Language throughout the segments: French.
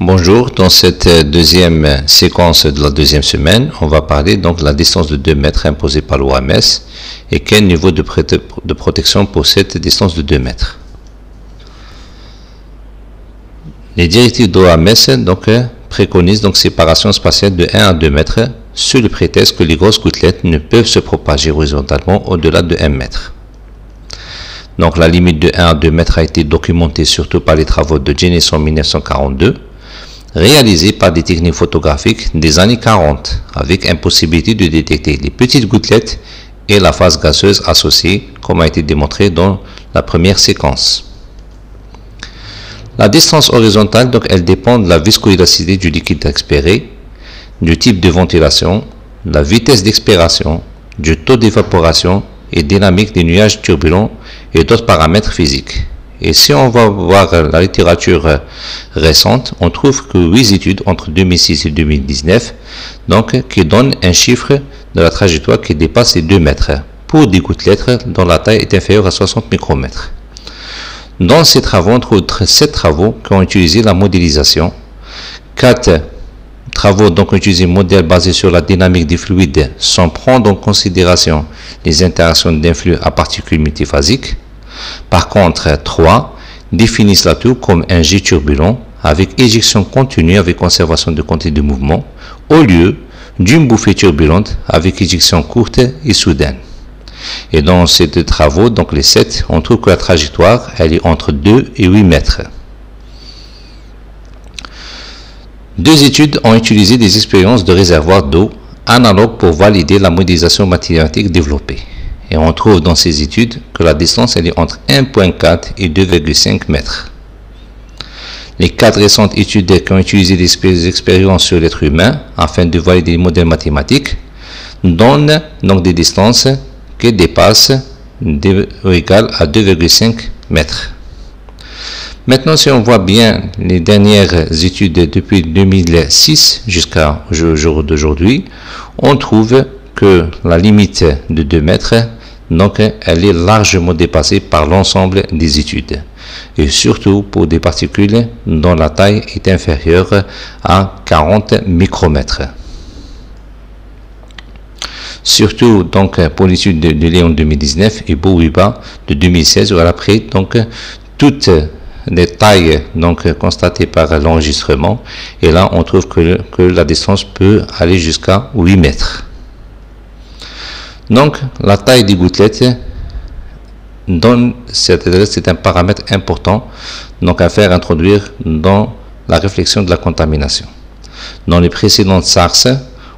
Bonjour, dans cette deuxième séquence de la deuxième semaine, on va parler donc de la distance de 2 mètres imposée par l'OMS et quel niveau de protection pour cette distance de 2 mètres. Les directives de l'OMS préconisent donc séparation spatiale de 1 à 2 mètres sous le prétexte que les grosses gouttelettes ne peuvent se propager horizontalement au-delà de 1 mètre. Donc la limite de 1 à 2 mètres a été documentée surtout par les travaux de Jennison en 1942, réalisés par des techniques photographiques des années 40, avec impossibilité de détecter les petites gouttelettes et la phase gazeuse associée, comme a été démontré dans la première séquence. La distance horizontale, donc, elle dépend de la viscoélasticité du liquide expiré, du type de ventilation, de la vitesse d'expiration, du taux d'évaporation et dynamique des nuages turbulents et d'autres paramètres physiques. Et si on va voir la littérature récente, on trouve que 8 études entre 2006 et 2019 qui donnent un chiffre de la trajectoire qui dépasse les 2 mètres pour des gouttelettes dont la taille est inférieure à 60 micromètres. Dans ces travaux, on trouve 7 travaux qui ont utilisé la modélisation, 4 travaux ont utilisé un modèle basé sur la dynamique des fluides sans prendre en considération les interactions d'un flux à particules multiphasiques. Par contre, 3 définissent la tour comme un jet turbulent avec éjection continue avec conservation de quantité de mouvement au lieu d'une bouffée turbulente avec éjection courte et soudaine. Et dans ces 2 travaux, donc les 7, on trouve que la trajectoire elle est entre 2 et 8 mètres. 2 études ont utilisé des expériences de réservoirs d'eau analogues pour valider la modélisation mathématique développée. Et on trouve dans ces études que la distance elle est entre 1,4 et 2,5 mètres. Les 4 récentes études qui ont utilisé des expériences sur l'être humain afin de valider les modèles mathématiques donnent donc des distances qui dépassent ou égales à 2,5 mètres. Maintenant, si on voit bien les dernières études depuis 2006 jusqu'à jour d'aujourd'hui, on trouve que la limite de 2 mètres elle est largement dépassée par l'ensemble des études, et surtout pour des particules dont la taille est inférieure à 40 micromètres. Surtout pour l'étude de Léon 2019 et Bouiba de 2016, où elle a pris toutes les tailles constatées par l'enregistrement, et là on trouve que la distance peut aller jusqu'à 8 mètres. Donc, la taille des gouttelettes c'est un paramètre important à faire introduire dans la réflexion de la contamination. Dans les précédentes SARS,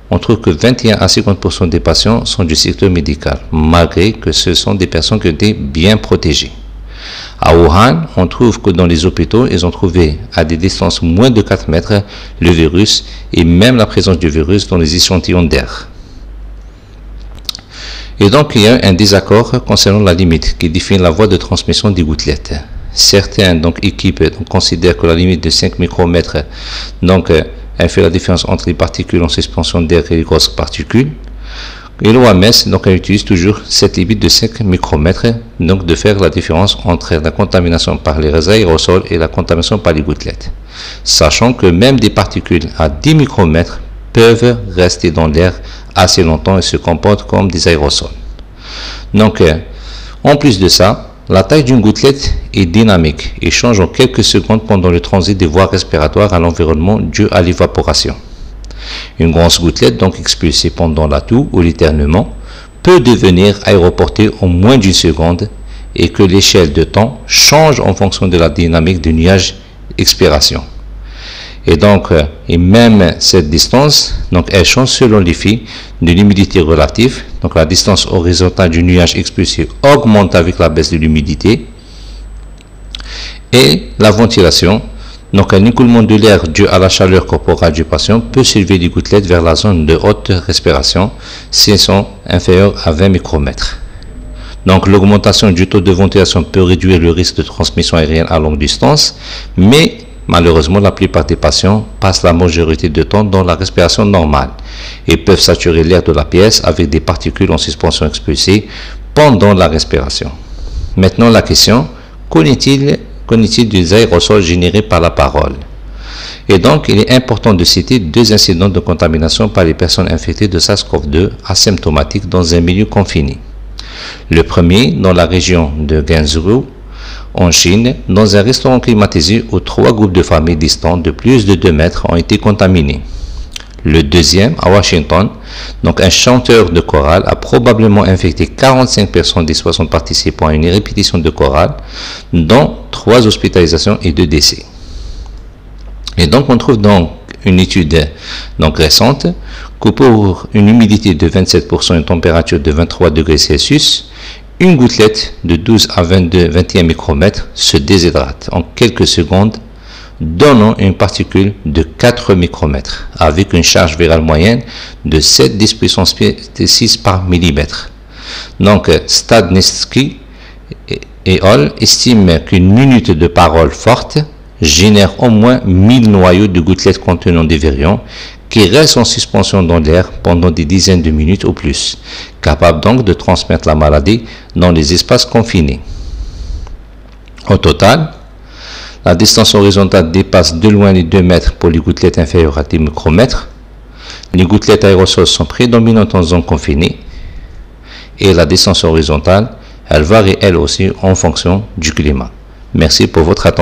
on trouve que 21 à 50% des patients sont du secteur médical, malgré que ce sont des personnes qui étaient bien protégées. À Wuhan, on trouve que dans les hôpitaux, ils ont trouvé à des distances moins de 4 mètres le virus et même la présence du virus dans les échantillons d'air. Et donc, il y a un désaccord concernant la limite qui définit la voie de transmission des gouttelettes. Certaines équipes considèrent que la limite de 5 micromètres elle fait la différence entre les particules en suspension d'air et les grosses particules. Et l'OMS elle utilise toujours cette limite de 5 micromètres de faire la différence entre la contamination par les aérosols et la contamination par les gouttelettes, sachant que même des particules à 10 micromètres peuvent rester dans l'air assez longtemps et se comportent comme des aérosols. En plus de ça, la taille d'une gouttelette est dynamique et change en quelques secondes pendant le transit des voies respiratoires à l'environnement dû à l'évaporation. Une grosse gouttelette expulsée pendant la toux ou l'éternuement peut devenir aéroportée en moins d'une seconde et que l'échelle de temps change en fonction de la dynamique du nuage expiration. Et même cette distance, elle change selon l'effet de l'humidité relative. La distance horizontale du nuage expulsé augmente avec la baisse de l'humidité. Et la ventilation, un écoulement de l'air dû à la chaleur corporelle du patient peut soulever les gouttelettes vers la zone de haute respiration si elles sont inférieures à 20 micromètres. L'augmentation du taux de ventilation peut réduire le risque de transmission aérienne à longue distance, mais malheureusement, la plupart des patients passent la majorité du temps dans la respiration normale et peuvent saturer l'air de la pièce avec des particules en suspension expulsées pendant la respiration. Maintenant, la question, qu'en est-il des aérosols générés par la parole? Et donc, il est important de citer 2 incidents de contamination par les personnes infectées de SARS-CoV-2 asymptomatiques dans un milieu confiné. Le premier, dans la région de Guangzhou, en Chine, dans un restaurant climatisé où 3 groupes de familles distants de plus de 2 mètres ont été contaminés. Le deuxième, à Washington, donc un chanteur de chorale a probablement infecté 45 personnes des 60 participants à une répétition de chorale, dont 3 hospitalisations et 2 décès. Et donc, on trouve donc une étude récente que pour une humidité de 27% et une température de 23 degrés Celsius, une gouttelette de 12 à 21 micromètres se déshydrate en quelques secondes, donnant une particule de 4 micromètres avec une charge virale moyenne de 7 puissance 6 par millimètre. Donc, Stadnitsky et Hall estiment qu'une minute de parole forte génère au moins 1000 noyaux de gouttelettes contenant des virions qui restent en suspension dans l'air pendant des dizaines de minutes ou plus, capables donc de transmettre la maladie dans les espaces confinés. Au total, la distance horizontale dépasse de loin les 2 mètres pour les gouttelettes inférieures à 10 micromètres. Les gouttelettes aérosols sont prédominantes en zone confinée et la distance horizontale, elle varie elle aussi en fonction du climat. Merci pour votre attention.